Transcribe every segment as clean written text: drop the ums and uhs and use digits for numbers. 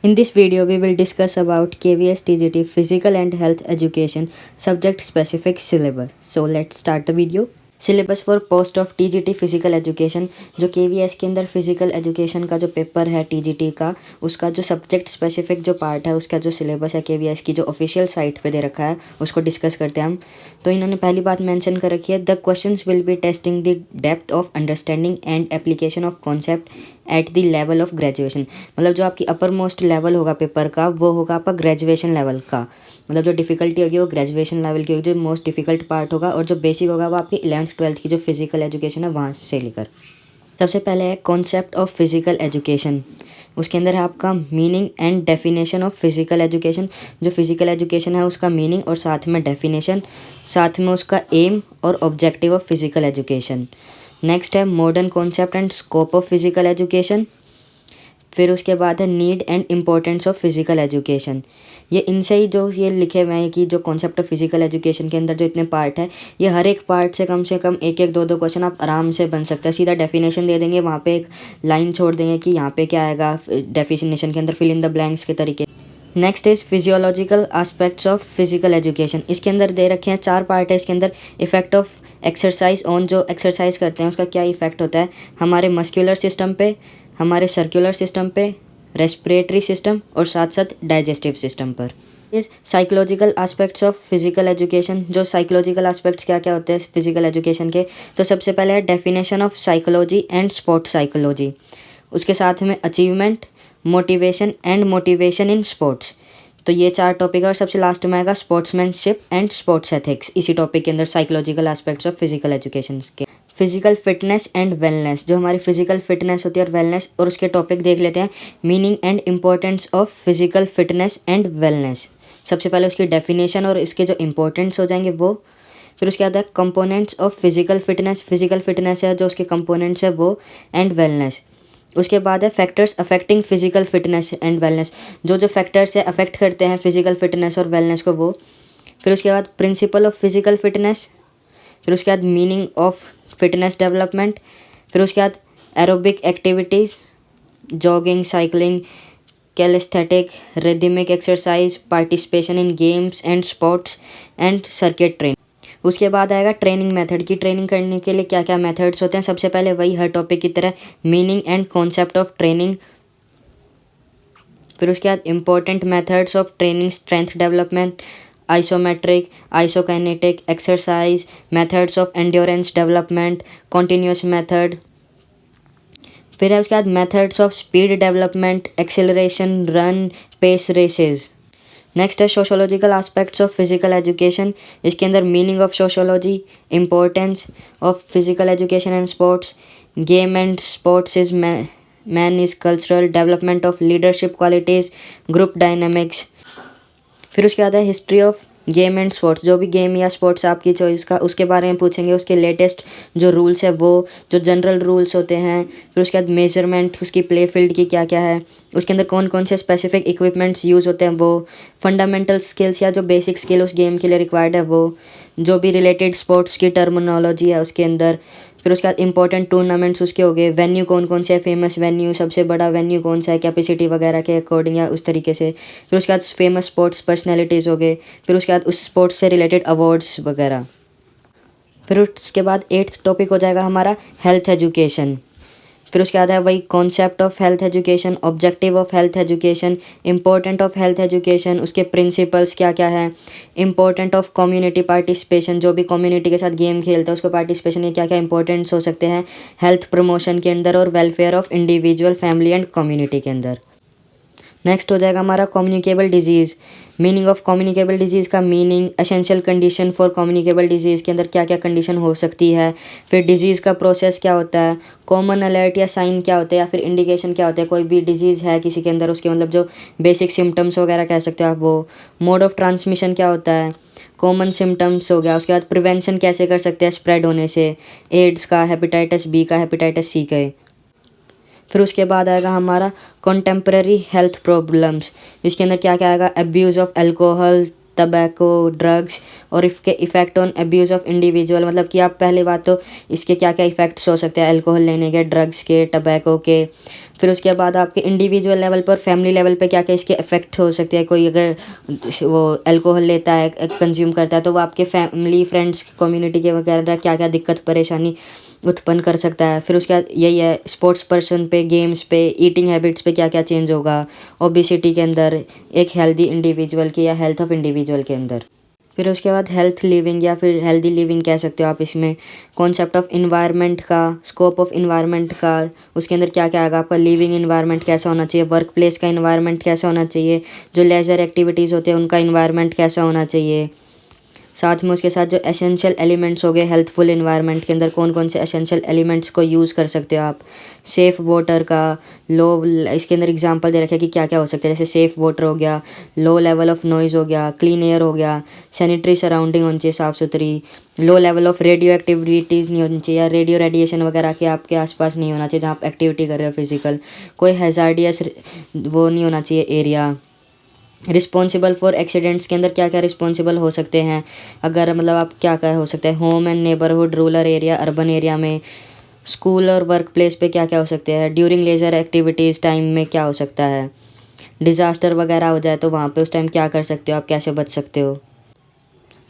In this video, we will discuss about KVS TGT Physical and Health Education Subject Specific Syllabus. So let's start the video. Syllabus for post of TGT physical education, जो KVS के अंदर physical education का जो paper है TGT का, उसका जो subject specific जो पार्ट है उसका जो सिलेबस है केवीएस की जो ऑफिशियल साइट पे दे रखा है उसको डिस्कस करते हैं हम। तो इन्होंने पहली बात मेंशन कर रखी है, the questions will be testing the depth of understanding and application of concept at the level of graduation. मतलब जो आपकी अपर मोस्ट लेवल होगा पेपर का वो होगा आपका ग्रेजुएशन लेवल का, मतलब जो डिफ़िकल्टी होगी वो ग्रेजुएशन लेवल की होगी, जो मोस्ट डिफ़िकल्ट पार्ट होगा, और जो बेसिक होगा वो आपकी 11th-12th की जो फिजिकल एजुकेशन है वहाँ से लेकर। सबसे पहले है कॉन्सेप्ट ऑफ फिजिकल एजुकेशन, उसके अंदर है आपका meaning and definition of physical education. जो फिजिकल एजुकेशन है उसका मीनिंग और साथ में डेफिनेशन, साथ में उसका एम और objective of physical education. Next है modern concept and scope of physical education. फिर उसके बाद है need and importance of physical education. ये इनसे ही जो ये लिखे हुए हैं कि जो कॉन्सेप्ट ऑफ फिजिकल एजुकेशन के अंदर जो इतने पार्ट है, ये हर एक पार्ट से कम एक एक दो क्वेश्चन आप आराम से बन सकते हैं। सीधा डेफिनेशन दे देंगे, वहाँ पे एक लाइन छोड़ देंगे कि यहाँ पे क्या आएगा डेफिनेशन के अंदर, फिल इन द ब्लैंक्स के तरीके। Next is physiological aspects of physical education. इसके अंदर दे रखे हैं 4 पार्ट है इसके अंदर। इफेक्ट ऑफ एक्सरसाइज ऑन, जो एक्सरसाइज करते हैं उसका क्या इफेक्ट होता है हमारे मस्कुलर सिस्टम पे, हमारे सर्कुलर सिस्टम पे, रेस्पिरेटरी सिस्टम और साथ साथ डाइजेस्टिव सिस्टम पर। इस psychological aspects of physical education, जो साइकोलॉजिकल एस्पेक्ट्स क्या क्या होते हैं फिजिकल एजुकेशन के, तो सबसे पहले है definition of psychology and sports psychology. उसके साथ में achievement, motivation and motivation in sports. तो ये 4 टॉपिक है और सबसे लास्ट में आएगा स्पोर्ट्समैनशिप एंड स्पोर्ट्स एथिक्स, इसी टॉपिक के अंदर psychological aspects of physical education के। फिजिकल फिटनेस एंड वेलनेस, जो हमारी फिजिकल फिटनेस होती है और वेलनेस, और उसके टॉपिक देख लेते हैं। Meaning and importance of physical fitness and wellness, सबसे पहले उसकी डेफिनेशन और इसके जो इंपॉर्टेंट्स हो जाएंगे वो। फिर उसके बाद है components of physical fitness, physical fitness है जो उसके कंपोनेंट्स है वो, एंड वेलनेस। उसके बाद है factors affecting physical fitness and wellness, जो जो फैक्टर्स है अफेक्ट करते हैं फिजिकल फिटनेस और वेलनेस को वो। फिर उसके बाद प्रिंसिपल ऑफ फिजिकल फिटनेस। फिर उसके बाद मीनिंग ऑफ फिटनेस डेवलपमेंट। फिर उसके बाद aerobic activities, jogging, cycling, calisthenic, rhythmic exercise, participation in games and sports and circuit train. उसके बाद आएगा ट्रेनिंग मेथड की, ट्रेनिंग करने के लिए क्या क्या मेथड्स होते हैं। सबसे पहले वही हर टॉपिक की तरह meaning and concept of training. फिर उसके बाद important methods of training, strength development, isometric, isokinetic exercise, methods of endurance development, continuous method. फिर है उसके बाद methods of speed development, acceleration, run, pace races. Next है sociological aspects of physical education. इसके अंदर meaning of sociology, importance of physical education and sports, game and sports is man is cultural, development of leadership qualities, group dynamics. फिर उसके बाद है history of game and sports, जो भी game या sports आपकी चॉइस का उसके बारे में पूछेंगे, उसके लेटेस्ट जो रूल्स है वो, जो जनरल रूल्स होते हैं। फिर उसके बाद मेजरमेंट उसकी प्ले फील्ड की क्या क्या है, उसके अंदर कौन कौन से स्पेसिफिक इक्विपमेंट्स यूज़ होते हैं वो, फंडामेंटल स्किल्स या जो बेसिक स्किल उस गेम के लिए रिक्वायर्ड है वो, जो भी रिलेटेड स्पोर्ट्स की टर्मिनोलॉजी है उसके अंदर। फिर उसके बाद इंपॉर्टेंट टूर्नामेंट्स उसके हो गए, वेन्यू कौन कौन से है, फेमस वेन्यू, सबसे बड़ा वेन्यू कौन सा है, कैपेसिटी वगैरह के अकॉर्डिंग या उस तरीके से। फिर उसके बाद फेमस स्पोर्ट्स पर्सनैलिटीज़ हो गए। फिर उसके बाद उस स्पोर्ट्स से रिलेटेड अवार्ड्स वगैरह। फिर उसके बाद 8th टॉपिक हो जाएगा हमारा हेल्थ एजुकेशन। फिर उसके बाद है वही concept of health education, objective of health education, important of health education, उसके प्रिंसिपल्स क्या क्या है, इंपॉर्टेंट ऑफ कम्युनिटी पार्टिसिपेशन, जो भी कम्युनिटी के साथ गेम खेलता है उसको पार्टिसिपेशन के क्या क्या इंपॉर्टेंट्स हो सकते हैं हेल्थ प्रमोशन के अंदर, और welfare of individual, family and community के अंदर। नेक्स्ट हो जाएगा हमारा communicable disease, meaning of communicable disease का meaning, essential condition for communicable disease के अंदर क्या क्या कंडीशन हो सकती है। फिर डिजीज़ का प्रोसेस क्या होता है, कॉमन अलर्ट या साइन क्या होते हैं, या फिर इंडिकेशन क्या होते हैं, कोई भी डिजीज़ है किसी के अंदर उसके मतलब जो बेसिक सिम्टम्स वगैरह कह सकते हो आप वो। मोड ऑफ ट्रांसमिशन क्या होता है, कॉमन सिम्टम्स हो गया। उसके बाद प्रिवेंशन कैसे कर सकते हैं स्प्रेड होने से, एड्स का, हेपेटाइटिस बी का, हेपेटाइटिस सी का। फिर उसके बाद आएगा हमारा कॉन्टेम्प्रेरी हेल्थ प्रॉब्लम्स, इसके अंदर क्या क्या आएगा, abuse of alcohol, tobacco, drugs और इसके effect on abuse of individual, मतलब कि आप पहली बात तो इसके क्या क्या इफ़ेक्ट्स हो सकते हैं अल्कोहल लेने के, ड्रग्स के, टबैको के। फिर उसके बाद आपके इंडिविजुअल लेवल पर, फैमिली लेवल पे क्या क्या इसके इफ़ेक्ट हो सकते हैं। कोई अगर वो अल्कोहल लेता है, कंज्यूम करता है, तो वो आपके फैमिली, फ्रेंड्स, कम्युनिटी के वगैरह क्या क्या दिक्कत परेशानी उत्पन्न कर सकता है। फिर उसके बाद यही है स्पोर्ट्स पर्सन पे, गेम्स पे, ईटिंग हैबिट्स पे क्या क्या चेंज होगा, ओबेसिटी के अंदर, एक हेल्दी इंडिविजुअल की या हेल्थ ऑफ इंडिविजुअल के अंदर। फिर उसके बाद हेल्थ लिविंग या फिर हेल्दी लिविंग कह सकते हो आप इसमें, कॉन्सेप्ट ऑफ इन्वायरमेंट का, स्कोप ऑफ इन्वायरमेंट का, उसके अंदर क्या क्या आएगा आपका, लिविंग इन्वायरमेंट कैसा होना चाहिए, वर्क प्लेस का इन्वायरमेंट कैसा होना चाहिए, जो लेजर एक्टिविटीज़ होते हैं उनका इन्वायरमेंट कैसा होना चाहिए। साथ में उसके साथ जो एसेंशियल एलिमेंट्स हो गए हेल्थफुल इन्वायरमेंट के अंदर, कौन कौन से एसेंशियल एलिमेंट्स को यूज़ कर सकते हो आप। सेफ़ वाटर का, लो, इसके अंदर एग्जांपल दे रखे हैं कि क्या क्या हो सकता है, जैसे सेफ़ वाटर हो गया, लो लेवल ऑफ नॉइज़ हो गया, क्लीन एयर हो गया, सैनिटरी सराउंडिंग होनी चाहिए साफ़ सुथरी, low level of radio activities नहीं होनी चाहिए, या रेडियो रेडिएशन वगैरह के आपके आसपास नहीं होना चाहिए जहाँ आप एक्टिविटी कर रहे हो फिजिकल। कोई हैज़ार्डियस वो नहीं होना चाहिए एरिया। रिस्पॉन्सिबल फॉर एक्सीडेंट्स के अंदर क्या क्या रिस्पॉन्सिबल हो सकते हैं, अगर मतलब आप क्या क्या हो सकते हैं, home and neighbourhood, rural area, urban area में, स्कूल और वर्क प्लेस पे क्या क्या हो सकते हैं, ड्यूरिंग लेजर एक्टिविटीज़ टाइम में क्या हो सकता है, डिज़ास्टर वगैरह हो जाए तो वहाँ पे उस टाइम क्या कर सकते हो आप, कैसे बच सकते हो।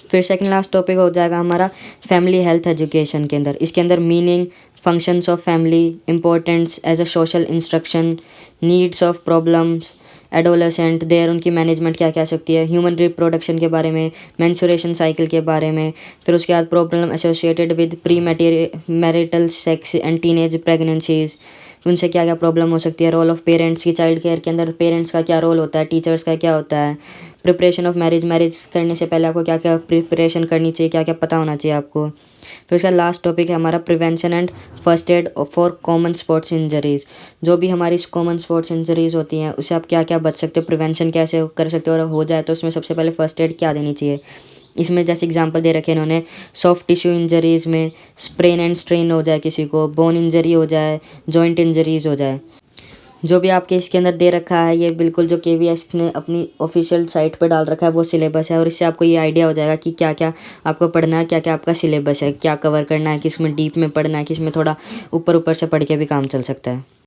फिर सेकंड लास्ट टॉपिक हो जाएगा हमारा फैमिली हेल्थ एजुकेशन के अंदर। इसके अंदर meaning, functions of family, importance as a social instruction, needs of problems, adolescent there, उनकी मैनेजमेंट क्या क्या सकती है, ह्यूमन रिप्रोडक्शन के बारे में, मेंस्ट्रुएशन साइकिल के बारे में। फिर उसके बाद problem associated with pre marital sex and teenage pregnancies, उनसे क्या क्या प्रॉब्लम हो सकती है। रोल ऑफ पेरेंट्स की चाइल्ड केयर के अंदर, पेरेंट्स का क्या रोल होता है, टीचर्स का क्या होता है। प्रिपरेशन ऑफ मैरिज, मैरिज करने से पहले आपको क्या क्या प्रिपरेशन करनी चाहिए, क्या क्या पता होना चाहिए आपको। फिर उसका लास्ट टॉपिक है हमारा prevention and first aid for common sports injuries. जो भी हमारी कॉमन स्पोर्ट्स इंजरीज़ होती हैं उससे आप क्या क्या बच सकते हो, प्रिवेंशन कैसे कर सकते हो, और हो जाए तो उसमें सबसे पहले फर्स्ट एड क्या देनी चाहिए। इसमें जैसे एग्जांपल दे रखे हैं इन्होंने, सॉफ्ट टिश्यू इंजरीज़ में स्प्रेन एंड स्ट्रेन हो जाए, किसी को बोन इंजरी हो जाए, जॉइंट इंजरीज़ हो जाए। जो भी आपके इसके अंदर दे रखा है ये बिल्कुल जो केवीएस ने अपनी ऑफिशियल साइट पर डाल रखा है वो सिलेबस है, और इससे आपको ये आइडिया हो जाएगा कि क्या क्या आपको पढ़ना है, क्या क्या आपका सिलेबस है, क्या कवर करना है, किस में डीप में पढ़ना है, किस में थोड़ा ऊपर ऊपर से पढ़ के भी काम चल सकता है।